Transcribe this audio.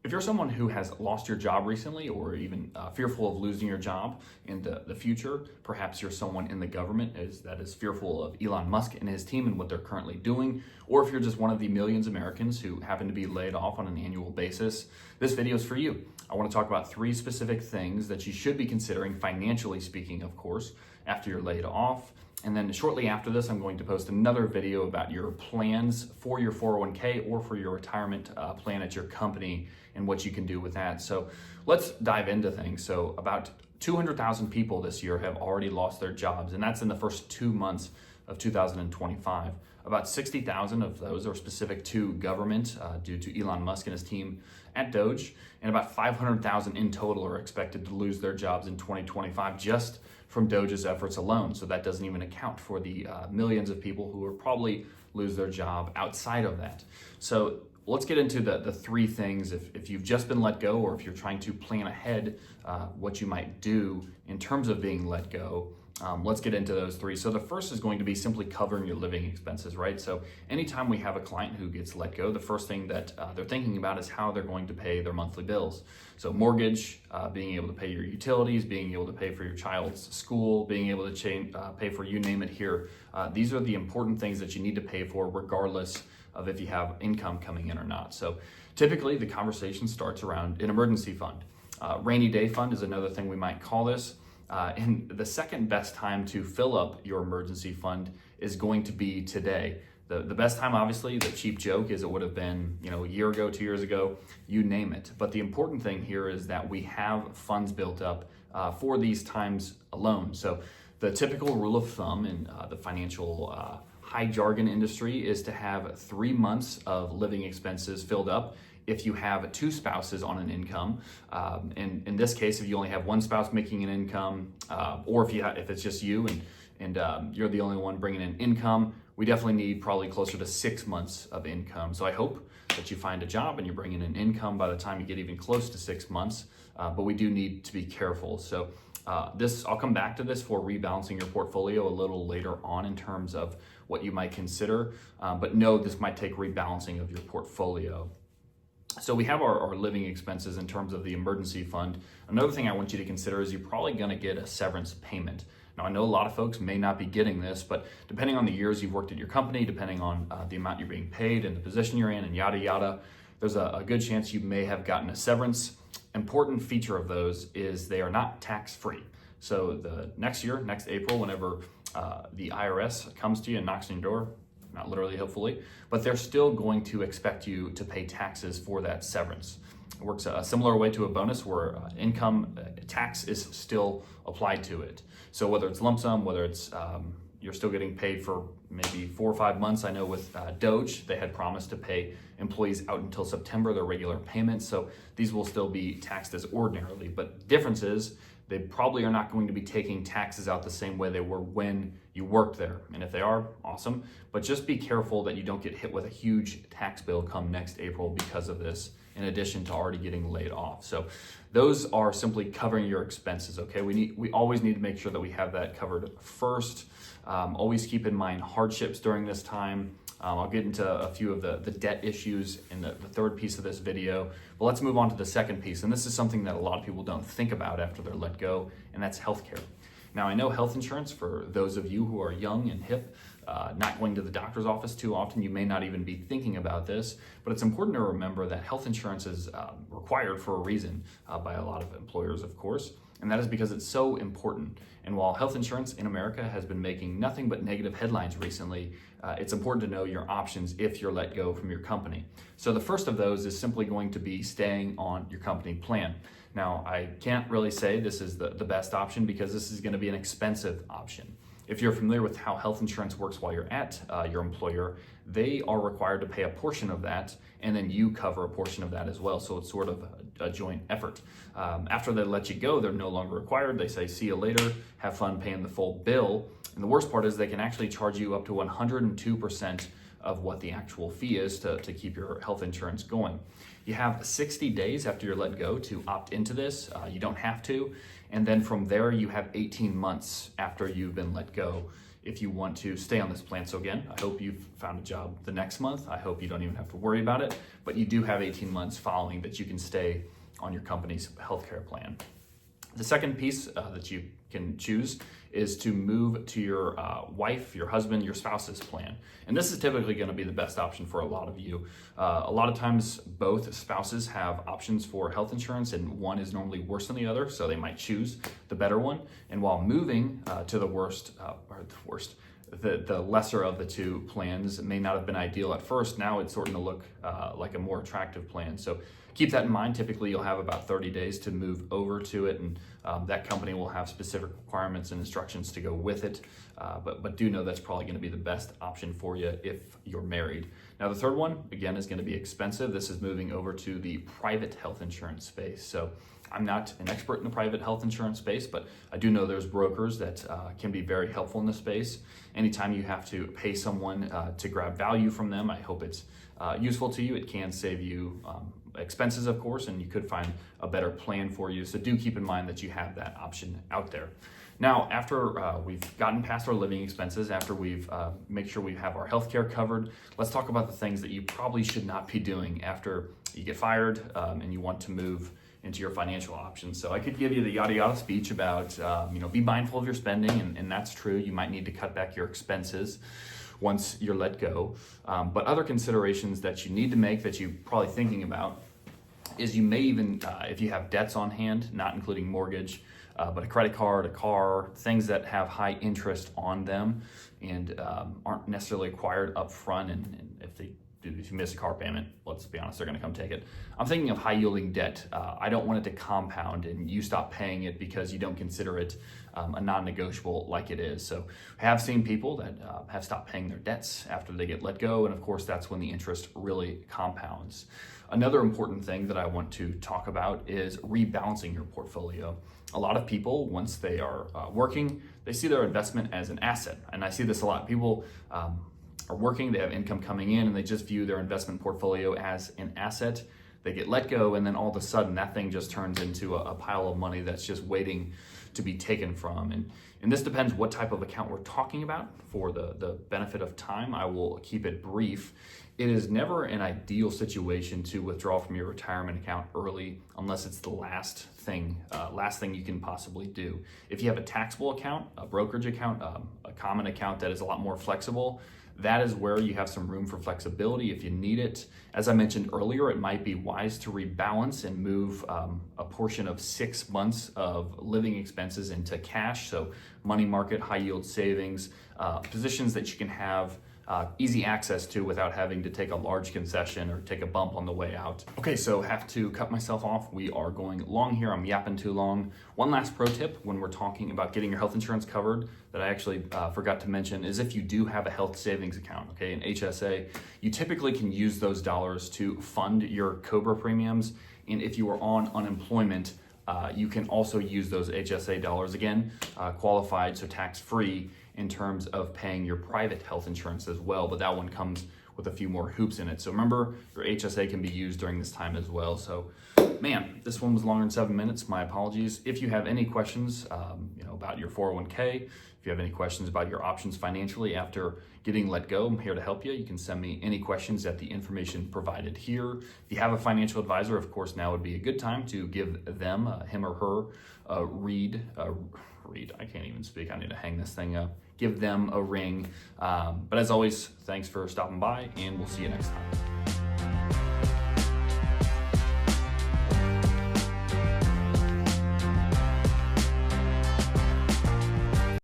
If you're someone who has lost your job recently or even fearful of losing your job in the future, perhaps you're someone in the government that is fearful of Elon Musk and his team and what they're currently doing, or if you're just one of the millions of Americans who happen to be laid off on an annual basis, this video is for you. I want to talk about 3 specific things that you should be considering, financially speaking, of course, after you're laid off. And then shortly after this, I'm going to post another video about your plans for your 401k or for your retirement plan at your company and what you can do with that. So let's dive into things. So about 200,000 people this year have already lost their jobs, and that's in the first 2 months of 2025. About 60,000 of those are specific to government due to Elon Musk and his team at Doge, and about 500,000 in total are expected to lose their jobs in 2025 just from Doge's efforts alone. So that doesn't even account for the millions of people who will probably lose their job outside of that. So let's get into the 3 things if you've just been let go, or if you're trying to plan ahead what you might do in terms of being let go. Let's get into those 3. So the first is going to be simply covering your living expenses, right? So anytime we have a client who gets let go, the first thing that they're thinking about is how they're going to pay their monthly bills. So mortgage, being able to pay your utilities, being able to pay for your child's school, being able to pay for you name it here. These are the important things that you need to pay for regardless of if you have income coming in or not. So typically the conversation starts around an emergency fund. Rainy day fund is another thing we might call this. And the second best time to fill up your emergency fund is going to be today. The best time, obviously, the cheap joke is it would have been, a year ago, 2 years ago, you name it. But the important thing here is that we have funds built up for these times alone. So the typical rule of thumb in the financial high jargon industry is to have 3 months of living expenses filled up if you have 2 spouses on an income. And in this case, if you only have one spouse making an income, or if it's just you and you're the only one bringing in income, we definitely need probably closer to 6 months of income. So I hope that you find a job and you're bringing in income by the time you get even close to 6 months, but we do need to be careful. So I'll come back to this for rebalancing your portfolio a little later on in terms of what you might consider, but know this might take rebalancing of your portfolio. So we have our living expenses in terms of the emergency fund. Another thing I want you to consider is you're probably going to get a severance payment. Now, I know a lot of folks may not be getting this, but depending on the years you've worked at your company, depending on the amount you're being paid and the position you're in and yada, yada, there's a good chance you may have gotten a severance. Important feature of those is they are not tax-free. So the next year, next April, whenever the IRS comes to you and knocks on your door, not literally, hopefully, but they're still going to expect you to pay taxes for that severance. It works a similar way to a bonus where income tax is still applied to it. So whether it's lump sum, whether it's you're still getting paid for maybe 4 or 5 months. I know with Doge, they had promised to pay employees out until September, their regular payments. So these will still be taxed as ordinarily, but the difference is they probably are not going to be taking taxes out the same way they were when you worked there. And if they are, awesome. But just be careful that you don't get hit with a huge tax bill come next April because of this, in addition to already getting laid off. So those are simply covering your expenses, okay? We always need to make sure that we have that covered first. Always keep in mind hardships during this time. I'll get into a few of the debt issues in the third piece of this video, but let's move on to the second piece. And this is something that a lot of people don't think about after they're let go, and that's healthcare. Now, I know health insurance, for those of you who are young and hip, not going to the doctor's office too often, you may not even be thinking about this, but it's important to remember that health insurance is required for a reason by a lot of employers, of course, and that is because it's so important. And while health insurance in America has been making nothing but negative headlines recently, it's important to know your options if you're let go from your company. So the first of those is simply going to be staying on your company plan. Now, I can't really say this is the best option because this is going to be an expensive option. If you're familiar with how health insurance works while you're at your employer, they are required to pay a portion of that, and then you cover a portion of that as well. So it's sort of a joint effort. After they let you go, they're no longer required. They say, see you later, have fun paying the full bill. And the worst part is they can actually charge you up to 102% of what the actual fee is to keep your health insurance going. You have 60 days after you're let go to opt into this. You don't have to. And then from there, you have 18 months after you've been let go. if you want to stay on this plan. So again, I hope you've found a job the next month. I hope you don't even have to worry about it, but you do have 18 months following that you can stay on your company's healthcare plan. The second piece that you can choose is to move to your wife, your husband, your spouse's plan. And this is typically going to be the best option for a lot of you. A lot of times both spouses have options for health insurance, and one is normally worse than the other, so they might choose the better one. And while moving to the lesser of the two plans may not have been ideal at first, now it's starting to look like a more attractive plan. So keep that in mind. Typically, you'll have about 30 days to move over to it, and that company will have specific requirements and instructions to go with it. But do know that's probably going to be the best option for you if you're married. Now, the third one, again, is going to be expensive. This is moving over to the private health insurance space. So I'm not an expert in the private health insurance space, but I do know there's brokers that can be very helpful in this space. Anytime you have to pay someone to grab value from them, I hope it's useful to you. It can save you expenses, of course, and you could find a better plan for you. So do keep in mind that you have that option out there. Now, after we've gotten past our living expenses, after we've make sure we have our healthcare covered, let's talk about the things that you probably should not be doing after you get fired and you want to move into your financial options. So I could give you the yada yada speech about, be mindful of your spending, and that's true. You might need to cut back your expenses once you're let go. But other considerations that you need to make that you're probably thinking about is you may even, if you have debts on hand, not including mortgage, but a credit card, a car, things that have high interest on them and aren't necessarily acquired up front, and if you miss a car payment, let's be honest, they're going to come take it. I'm thinking of high yielding debt. I don't want it to compound and you stop paying it because you don't consider it a non-negotiable like it is. So I have seen people that have stopped paying their debts after they get let go, and of course that's when the interest really compounds. Another important thing that I want to talk about is rebalancing your portfolio. A lot of people, once they are working, they see their investment as an asset, and I see this a lot. People are working, they have income coming in, and they just view their investment portfolio as an asset. They get let go, and then all of a sudden that thing just turns into a pile of money that's just waiting to be taken from. And this depends what type of account we're talking about. For the benefit of time, I will keep it brief. It is never an ideal situation to withdraw from your retirement account early unless it's the last thing you can possibly do. If you have a taxable account, a brokerage account, a common account that is a lot more flexible, that is where you have some room for flexibility if you need it. As I mentioned earlier, it might be wise to rebalance and move a portion of 6 months of living expenses into cash. So money market, high yield savings, positions that you can have easy access to without having to take a large concession or take a bump on the way out. Okay, so have to cut myself off. We are going long here. I'm yapping too long. One last pro tip when we're talking about getting your health insurance covered that I actually forgot to mention is if you do have a health savings account, okay, an HSA, you typically can use those dollars to fund your COBRA premiums. And if you are on unemployment, you can also use those HSA dollars, again, qualified, so tax-free, in terms of paying your private health insurance as well, but that one comes with a few more hoops in it. So remember, your HSA can be used during this time as well. So, man, this one was longer than 7 minutes. My apologies. If you have any questions, about your 401k, if you have any questions about your options financially after getting let go, I'm here to help you. You can send me any questions at the information provided here. If you have a financial advisor, of course, now would be a good time to give them, him or her, a read. I can't even speak. I need to hang this thing up. Give them a ring. But as always, thanks for stopping by, and we'll see you next time.